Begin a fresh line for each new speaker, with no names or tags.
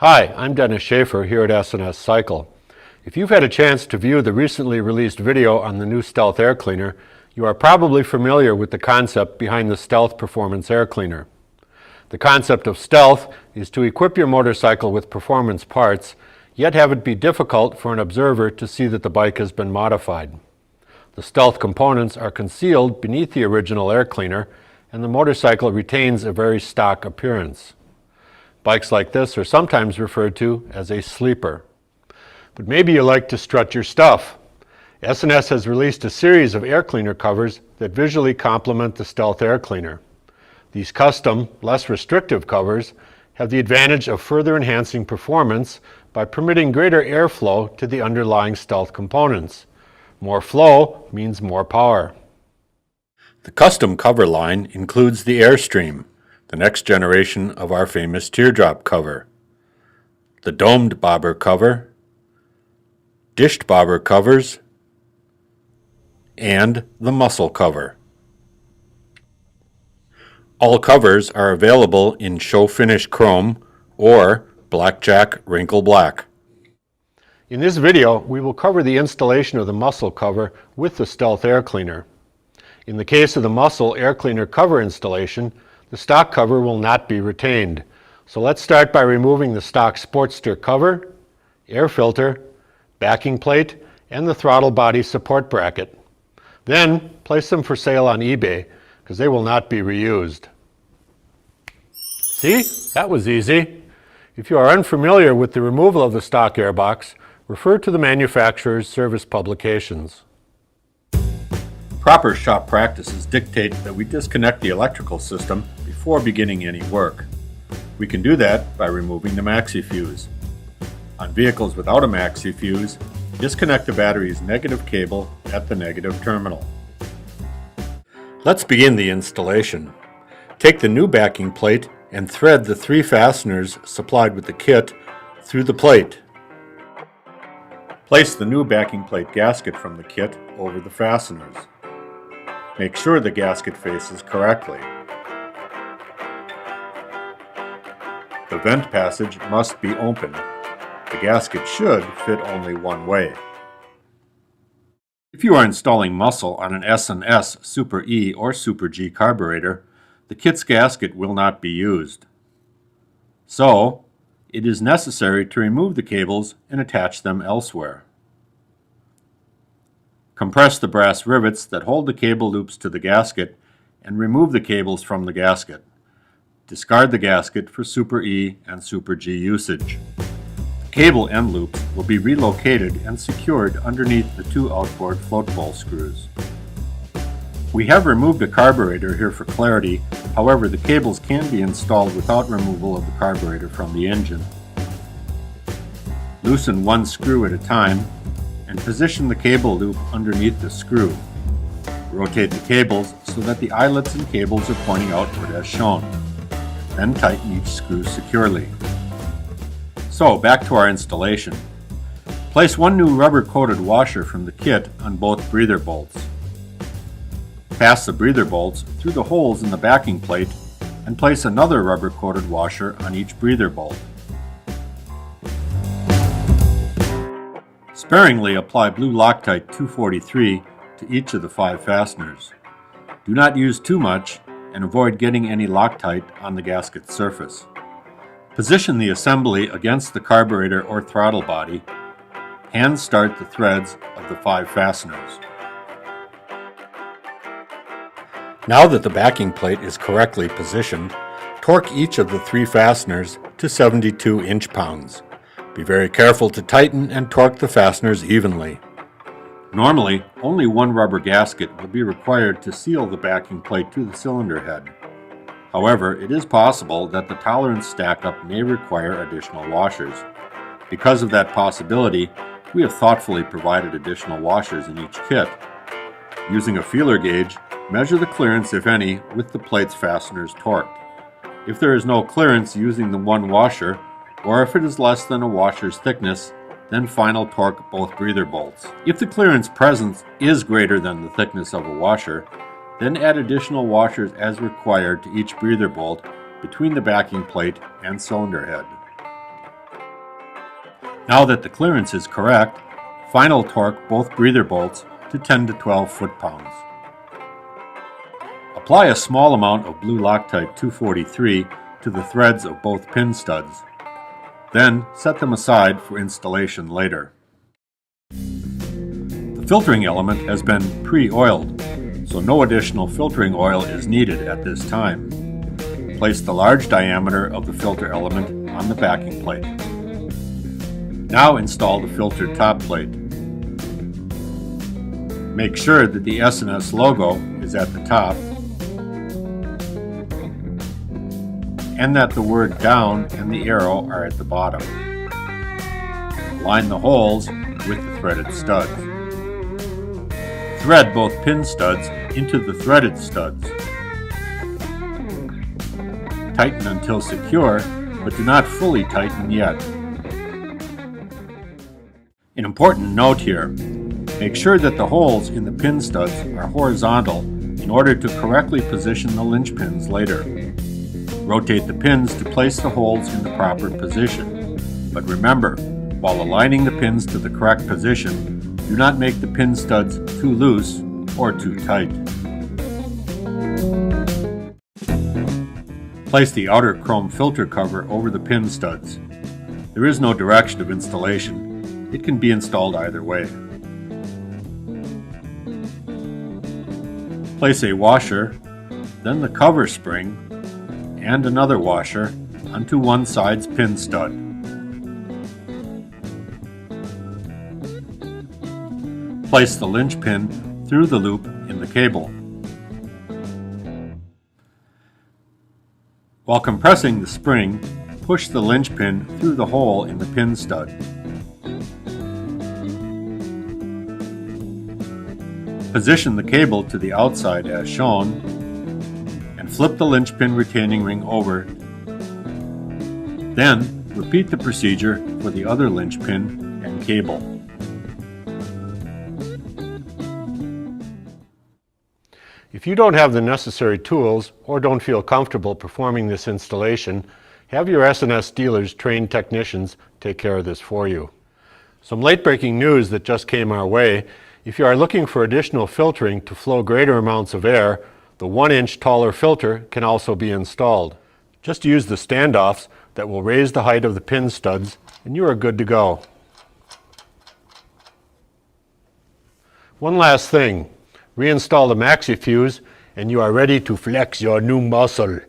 Hi, I'm Dennis Schaefer here at S&S Cycle. If you've had a chance to view the recently released video on the new Stealth air cleaner, you are probably familiar with the concept behind the Stealth Performance Air Cleaner. The concept of Stealth is to equip your motorcycle with performance parts, yet have it be difficult for an observer to see that the bike has been modified. The Stealth components are concealed beneath the original air cleaner, and the motorcycle retains a very stock appearance. Bikes like this are sometimes referred to as a sleeper. But maybe you like to strut your stuff. S&S has released a series of air cleaner covers that visually complement the Stealth air cleaner. These custom, less restrictive covers have the advantage of further enhancing performance by permitting greater airflow to the underlying Stealth components. More flow means more power. The custom cover line includes the Airstream, the next generation of our famous teardrop cover, the domed bobber cover, dished bobber covers, and the muscle cover. All covers are available in show finish chrome or blackjack wrinkle black. In this video, we will cover the installation of the muscle cover with the Stealth air cleaner. In the case of the muscle air cleaner cover installation, the stock cover will not be retained. So let's start by removing the stock Sportster cover, air filter, backing plate, and the throttle body support bracket. Then place them for sale on eBay because they will not be reused. See? That was easy. If you are unfamiliar with the removal of the stock airbox, refer to the manufacturer's service publications. Proper shop practices dictate that we disconnect the electrical system before beginning any work. We can do that by removing the maxi fuse. On vehicles without a maxi fuse, disconnect the battery's negative cable at the negative terminal. Let's begin the installation. Take the new backing plate and thread the 3 fasteners supplied with the kit through the plate. Place the new backing plate gasket from the kit over the fasteners. Make sure the gasket faces correctly. The vent passage must be open. The gasket should fit only one way. If you are installing muscle on an S&S Super E or Super G carburetor, the kit's gasket will not be used. So, it is necessary to remove the cables and attach them elsewhere. Compress the brass rivets that hold the cable loops to the gasket and remove the cables from the gasket. Discard the gasket for Super E and Super G usage. The cable end loops will be relocated and secured underneath the 2 outboard float bowl screws. We have removed a carburetor here for clarity, however the cables can be installed without removal of the carburetor from the engine. Loosen one screw at a time and position the cable loop underneath the screw. Rotate the cables so that the eyelets and cables are pointing outward as shown. Then tighten each screw securely. So, back to our installation. Place one new rubber-coated washer from the kit on both breather bolts. Pass the breather bolts through the holes in the backing plate and place another rubber-coated washer on each breather bolt. Sparingly apply blue Loctite 243 to each of the 5 fasteners. Do not use too much and avoid getting any Loctite on the gasket surface. Position the assembly against the carburetor or throttle body. Hand start the threads of the 5 fasteners. Now that the backing plate is correctly positioned, torque each of the 3 fasteners to 72 inch-pounds. Be very careful to tighten and torque the fasteners evenly. Normally, only one rubber gasket will be required to seal the backing plate to the cylinder head. However, it is possible that the tolerance stack-up may require additional washers. Because of that possibility, we have thoughtfully provided additional washers in each kit. Using a feeler gauge, measure the clearance, if any, with the plate's fasteners torqued. If there is no clearance using the one washer, or if it is less than a washer's thickness, then final torque both breather bolts. If the clearance present is greater than the thickness of a washer, then add additional washers as required to each breather bolt between the backing plate and cylinder head. Now that the clearance is correct, final torque both breather bolts to 10 to 12 foot-pounds. Apply a small amount of blue Loctite 243 to the threads of both pin studs. Then set them aside for installation later. The filtering element has been pre-oiled, so no additional filtering oil is needed at this time. Place the large diameter of the filter element on the backing plate. Now install the filter top plate. Make sure that the S&S logo is at the top and that the word down and the arrow are at the bottom. Line the holes with the threaded studs. Thread both pin studs into the threaded studs. Tighten until secure, but do not fully tighten yet. An important note here, make sure that the holes in the pin studs are horizontal in order to correctly position the linchpins later. Rotate the pins to place the holes in the proper position. But remember, while aligning the pins to the correct position, do not make the pin studs too loose or too tight. Place the outer chrome filter cover over the pin studs. There is no direction of installation. It can be installed either way. Place a washer, then the cover spring, and another washer onto one side's pin stud. Place the linchpin through the loop in the cable. While compressing the spring, push the linchpin through the hole in the pin stud. Position the cable to the outside as shown, and flip the linchpin retaining ring over. Then, repeat the procedure for the other linchpin and cable. If you don't have the necessary tools or don't feel comfortable performing this installation, have your S&S dealers' trained technicians take care of this for you. Some late-breaking news that just came our way. If you are looking for additional filtering to flow greater amounts of air, the 1-inch taller filter can also be installed. Just use the standoffs that will raise the height of the pin studs and you are good to go. One last thing. Reinstall the maxi fuse and you are ready to flex your new muscle.